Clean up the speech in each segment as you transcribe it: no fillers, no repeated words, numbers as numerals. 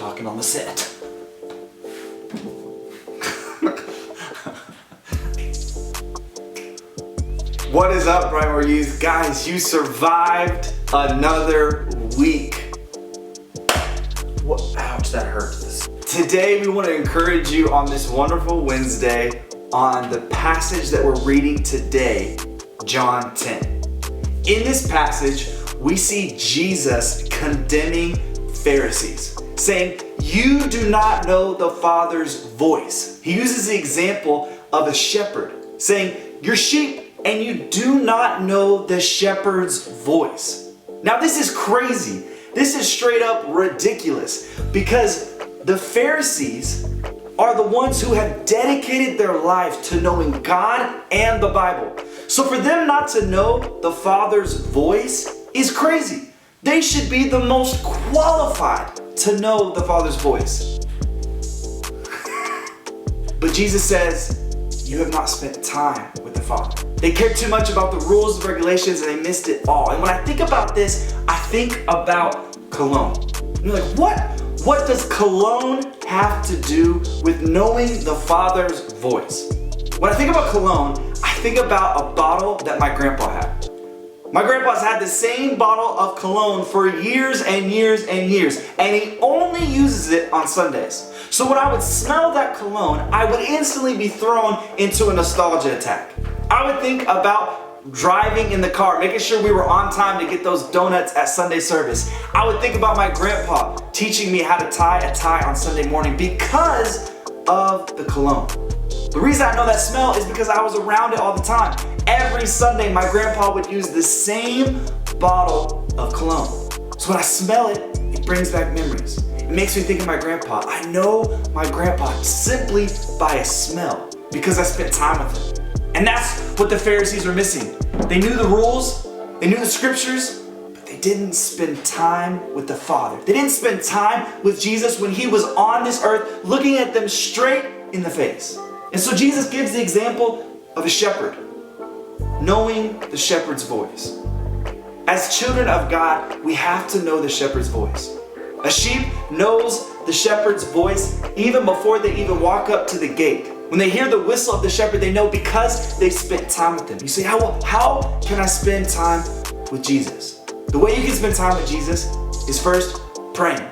talking on the set. What is up, Brightmoor Youth? Guys, you survived another week. What? Ouch, that hurts. Today we want to encourage you on this wonderful Wednesday on the passage that we're reading today, John 10. In this passage, we see Jesus condemning Pharisees, saying, "You do not know the Father's voice." He uses the example of a shepherd, saying, "You're sheep and you do not know the shepherd's voice." Now this is crazy. This is straight up ridiculous because the Pharisees are the ones who have dedicated their life to knowing God and the Bible. So for them not to know the Father's voice is crazy. They should be the most qualified to know the Father's voice. But Jesus says, you have not spent time with the Father. They cared too much about the rules and regulations and they missed it all. And when I think about this, I think about cologne. And you're like, what does cologne have to do with knowing the Father's voice? When I think about cologne, I think about a bottle that my grandpa had. My grandpa's had the same bottle of cologne for years and years and years, and he only uses it on Sundays. So when I would smell that cologne, I would instantly be thrown into a nostalgia attack. I would think about driving in the car, making sure we were on time to get those donuts at Sunday service. I would think about my grandpa teaching me how to tie a tie on Sunday morning because of the cologne. The reason I know that smell is because I was around it all the time. Every Sunday, my grandpa would use the same bottle of cologne. So when I smell it, it brings back memories. It makes me think of my grandpa. I know my grandpa simply by a smell because I spent time with him. And that's what the Pharisees were missing. They knew the rules, they knew the scriptures, but they didn't spend time with the Father. They didn't spend time with Jesus when he was on this earth looking at them straight in the face. And so Jesus gives the example of a shepherd, knowing the shepherd's voice. As children of God, we have to know the shepherd's voice. A sheep knows the shepherd's voice even before they even walk up to the gate. When they hear the whistle of the shepherd, they know because they spent time with him. You say, how can I spend time with Jesus? The way you can spend time with Jesus is first praying.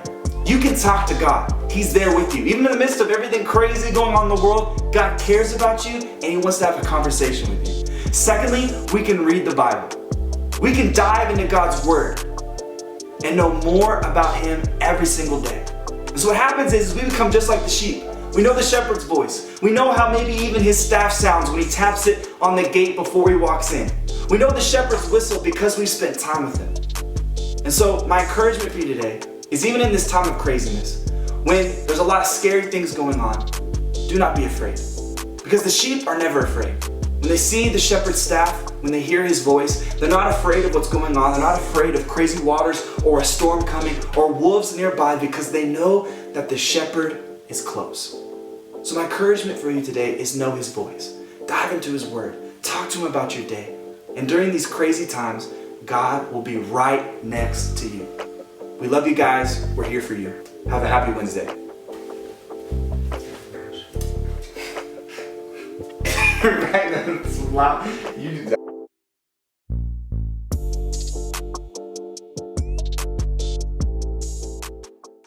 You can talk to God. He's there with you. Even in the midst of everything crazy going on in the world, God cares about you and he wants to have a conversation with you. Secondly, we can read the Bible. We can dive into God's word and know more about him every single day. And so what happens is we become just like the sheep. We know the shepherd's voice. We know how maybe even his staff sounds when he taps it on the gate before he walks in. We know the shepherd's whistle because we spent time with him. And so my encouragement for you today is even in this time of craziness, when there's a lot of scary things going on, do not be afraid. Because the sheep are never afraid. When they see the shepherd's staff, when they hear his voice, they're not afraid of what's going on. They're not afraid of crazy waters or a storm coming or wolves nearby because they know that the shepherd is close. So my encouragement for you today is know his voice. Dive into his word. Talk to him about your day. And during these crazy times, God will be right next to you. We love you guys. We're here for you. Have a happy Wednesday. Right, that's loud. You